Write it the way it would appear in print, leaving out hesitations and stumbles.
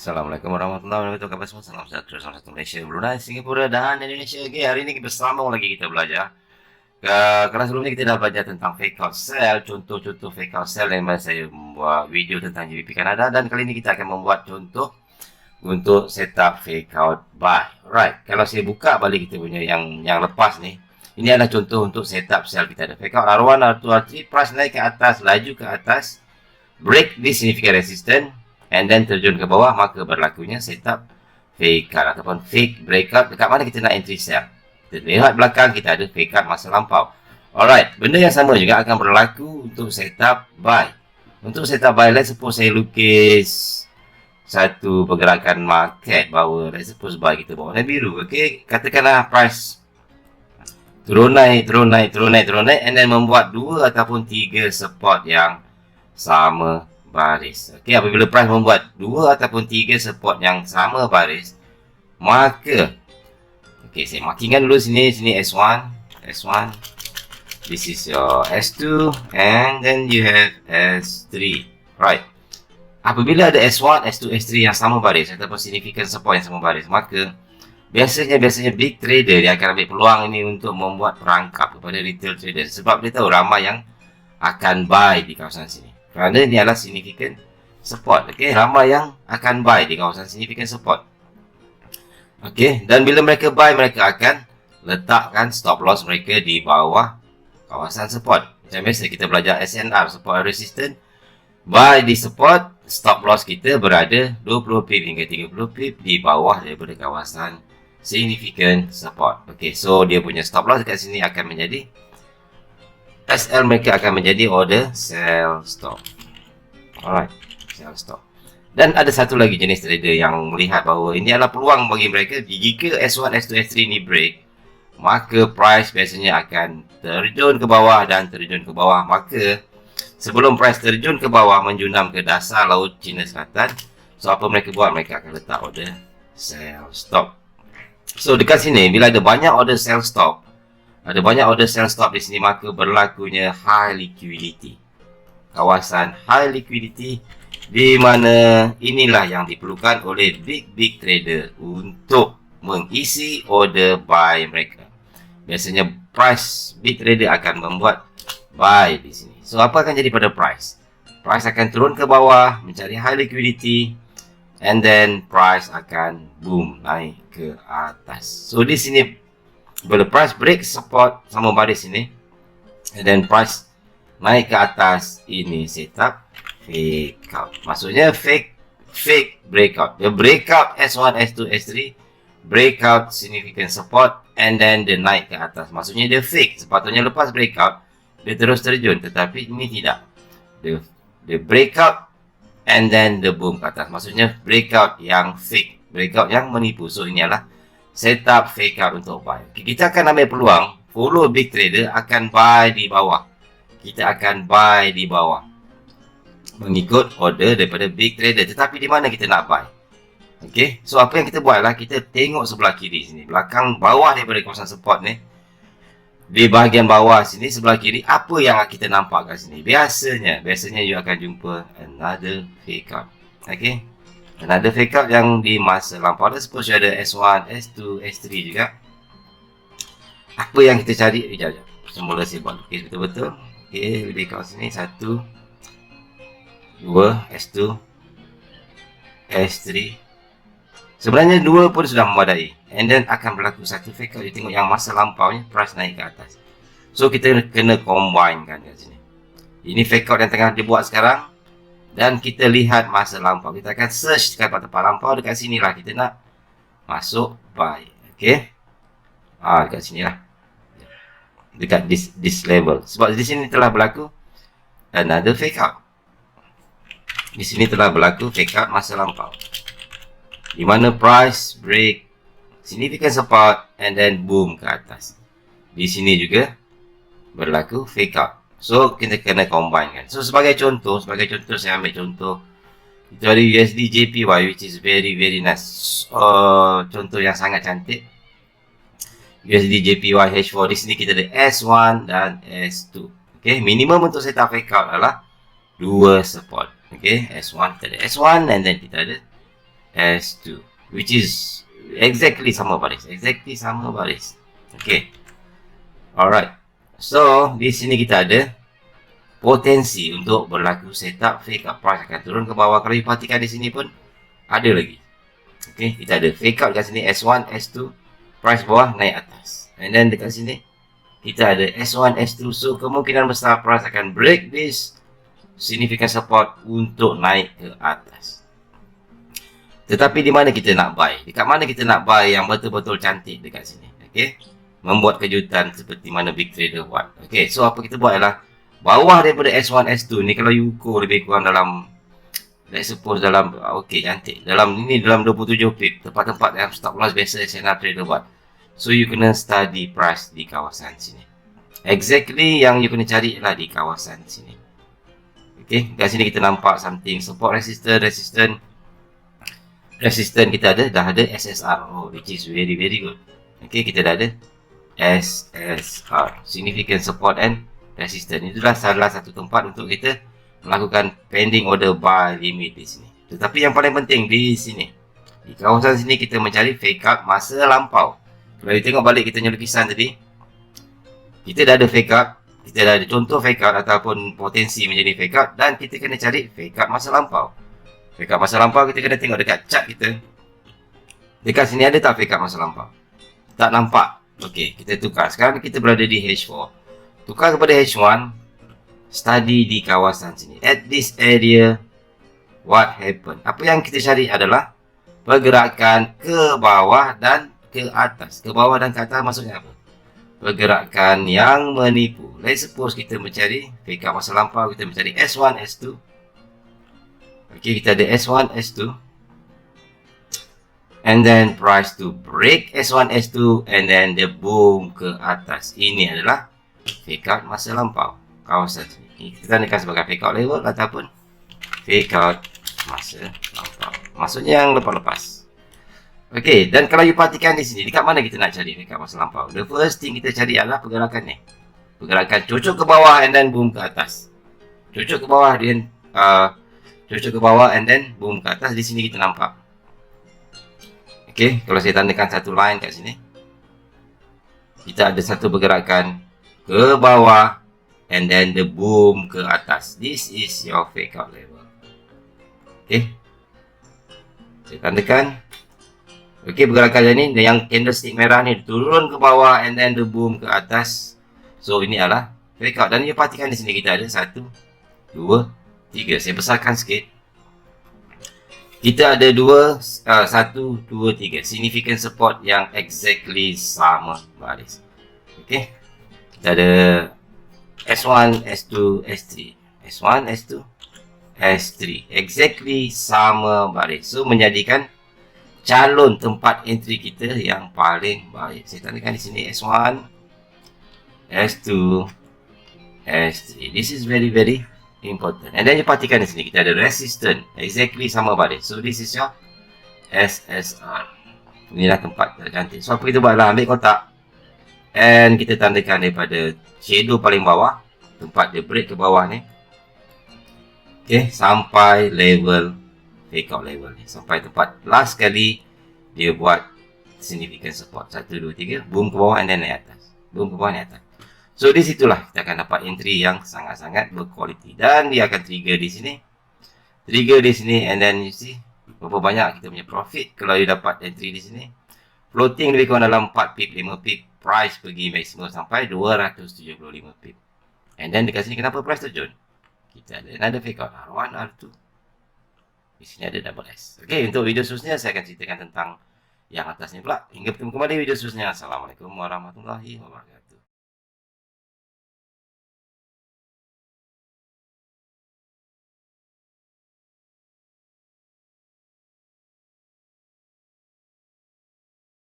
Assalamualaikum warahmatullahi wabarakatuh. Kabar semua, salam sejahtera, salam satu Malaysia, Brunei, Singapura dan Indonesia. Okay, hari ini bersama lagi kita belajar. Kerana sebelum ni kita dah belajar tentang fake out sell, contoh-contoh fake out sell yang mana saya membuat video tentang GBP Kanada, dan kali ini kita akan membuat contoh untuk setup fake out buy. Alright, kalau saya buka balik kita punya yang lepas ni, ini adalah contoh untuk setup sell kita ada fake out R1, R2, R3, price naik ke atas, laju ke atas, break di significant resistance, and then terjun ke bawah, maka berlakunya setup fake out ataupun fake breakout. Dekat mana kita nak entry sell, kita lihat belakang, kita ada fake out masa lampau. Alright, benda yang sama juga akan berlaku untuk setup buy. Untuk setup buy, let's suppose saya lukis satu pergerakan market bahawa let's suppose buy kita bawa warna biru. Okay, katakanlah price turun naik, and then membuat 2 ataupun 3 support yang sama baris. Okey, apabila price membuat 2 ataupun 3 support yang sama baris, maka okey, saya markingkan dulu sini S1, this is your S2, and then you have S3. Right. Apabila ada S1, S2, S3 yang sama baris ataupun significant support yang sama baris, maka biasanya big trader dia akan ambil peluang ini untuk membuat perangkap kepada retail trader, sebab dia tahu ramai yang akan buy di kawasan sini. Kerana ini adalah significant support. Okey, ramai yang akan buy di kawasan significant support. Okey, dan bila mereka buy, mereka akan letakkan stop loss mereka di bawah kawasan support. Macam biasa kita belajar SNR, support resistance. Buy di support, stop loss kita berada 20 pip hingga 30 pip di bawah daripada kawasan significant support. Okey, so dia punya stop loss dekat sini akan menjadi SL, mereka akan menjadi order sell stop. Alright, sell stop. Dan ada satu lagi jenis trader yang melihat bahawa ini adalah peluang bagi mereka. Jika S1, S2, S3 ni break, maka price biasanya akan terjun ke bawah dan terjun ke bawah. Maka sebelum price terjun ke bawah menjunam ke dasar laut Cina Selatan, so apa mereka buat? Mereka akan letak order sell stop. So dekat sini bila ada banyak order sell stop, di sini, maka berlakunya high liquidity. Kawasan high liquidity di mana inilah yang diperlukan oleh big trader untuk mengisi order buy mereka. Biasanya price big trader akan membuat buy di sini. So apa akan jadi pada price? Price akan turun ke bawah mencari high liquidity, and then price akan boom naik ke atas. So di sini bila price break support sama baris ini, and then price naik ke atas, ini setup fake out. Maksudnya fake breakout. The breakout S1, S2, S3, breakout significant support, and then dia naik ke atas. Maksudnya dia fake. Sepatutnya lepas breakout dia terus terjun, tetapi ini tidak. The breakout and then the boom ke atas. Maksudnya breakout yang fake, breakout yang menipu. So ini adalah setup fake out untuk buy. Okay, kita akan ambil peluang, follow big trader akan buy di bawah. Kita akan buy di bawah mengikut order daripada big trader. Tetapi di mana kita nak buy? Okey, so apa yang kita buat lah, kita tengok sebelah kiri sini, belakang bawah daripada kawasan support ni. Di bahagian bawah sini sebelah kiri, apa yang kita nampak kat sini? Biasanya you akan jumpa another fake out. Okey, another fake out yang di masa lampau. Ada suppose ada S1, S2, S3 juga. Apa yang kita cari? Sekejap. Semula saya buat lukis betul-betul. Okey, lebih kat sini 1, 2, S2, S3. Sebenarnya 2 pun sudah memadai. And then akan berlaku satu fake out. You tengok yang masa lampaunya price naik ke atas. So kita kena combine kan kat sini. Ini fake out yang tengah dibuat sekarang. Dan kita lihat masa lampau. Kita akan search dekat tempat lampau. Dekat sini lah kita nak masuk buy. Okay. Dekat sini lah. Dekat this level. Sebab di sini telah berlaku another fake out. Di sini telah berlaku fake out masa lampau. Di mana price break significant support and then boom ke atas. Di sini juga berlaku fake out. So kita kena combine kan. So sebagai contoh saya ambil contoh itu ada USD JPY, which is very nice. Contoh yang sangat cantik. USD JPY H4. Di sini kita ada S1 dan S2. Okay, minimum untuk setup fake out adalah 2 support. Okay, S1 kita ada S1, and then kita ada S2, which is exactly sama baris. Okay. Alright. So, di sini kita ada potensi untuk berlaku setup fake up, price akan turun ke bawah. Kalau you perhatikan di sini pun ada lagi. Okay, kita ada fake up kat sini S1, S2, price bawah naik atas. And then dekat sini kita ada S1, S2. So kemungkinan besar price akan break this significant support untuk naik ke atas. Tetapi di mana kita nak buy? Dekat mana kita nak buy yang betul-betul cantik dekat sini? Okay, membuat kejutan seperti mana big trader buat. Okay, so apa kita buat ialah bawah daripada S1, S2 ni kalau you ukur lebih kurang dalam, let's suppose dalam, okay, cantik, dalam 27 pip, tempat-tempat yang stop loss biasa channel trader buat. So you kena study price di kawasan sini. Exactly yang you kena cari lah di kawasan sini. Okay, kat sini kita nampak something support, resistance kita dah ada SSR, which is very good. Okay, kita dah ada SSR, significant support and resistance. Itulah salah satu tempat untuk kita melakukan pending order buy limit di sini. Tetapi yang paling penting di sini, di kawasan sini kita mencari fake up masa lampau. Kalau kita tengok balik kita punya lukisan tadi, kita dah ada fake up, kita dah ada contoh fake up ataupun potensi menjadi fake up, dan kita kena cari fake up masa lampau. Fake up masa lampau kita kena tengok dekat chart kita. Dekat sini ada tak fake up masa lampau? Tak nampak. Okey, kita tukar. Sekarang kita berada di H4. Tukar kepada H1, study di kawasan sini. At this area, what happened? Apa yang kita cari adalah pergerakan ke bawah dan ke atas. Ke bawah dan ke atas maksudnya apa? Pergerakan yang menipu. Let's suppose kita mencari fake up masa lampau, kita mencari S1, S2. Okay, kita ada S1, S2. And then price to break S1, S2 and then the boom ke atas. Ini adalah fake out masa lampau kawasan sini. Kita tandakan sebagai fake out level ataupun fake out masa lampau. Maksudnya yang lepas-lepas. Okey, dan kalau you perhatikan di sini, dekat mana kita nak cari fake out masa lampau? The first thing kita cari adalah pergerakan ni. Pergerakan cocok ke bawah and then boom ke atas. Cocok ke bawah dan cocok ke bawah and then boom ke atas. Di sini kita nampak. Okey, kalau saya tandakan satu line kat sini, kita ada satu pergerakan ke bawah and then the boom ke atas. This is your fake out level. Okay, saya tandakan. Okay, pergerakan ni yang candlestick merah ni turun ke bawah and then the boom ke atas. So ini adalah fake out. Dan you perhatikan di sini kita ada 1, 2, 3. Saya besarkan sikit. Kita ada 1, 2, 3 significant support yang exactly sama baris. Okay, kita ada S1, S2, S3, S1, S2, S3, exactly sama baris. So menjadikan calon tempat entry kita yang paling baik. Saya tandakan di sini S1, S2, S3. This is very important. And then you perhatikan di sini kita ada resistance exactly sama baris. So this is your SSR. Inilah tempat tercantik. So apa kita buat lah, ambil kotak and kita tandakan daripada shadow paling bawah, tempat dia break ke bawah ni. Okay, sampai level fake out level ni, sampai tempat last kali dia buat significant support 1, 2, 3, boom ke bawah and then naik atas, boom ke bawah naik atas. So di situlah kita akan dapat entry yang sangat-sangat berkualiti, dan dia akan trigger di sini, and then you see berapa banyak kita punya profit kalau you dapat entry di sini. Floating lebih kurang dalam 4 pip, 5 pip, price pergi maksimum sampai 275 pip. And then dekat sini kenapa price terjun? Kita ada another fake out R1, R2. Di sini ada double S. Okay, untuk video seterusnya saya akan ceritakan tentang yang atas ni pula. Hingga bertemu kembali video seterusnya. Assalamualaikum warahmatullahi wabarakatuh.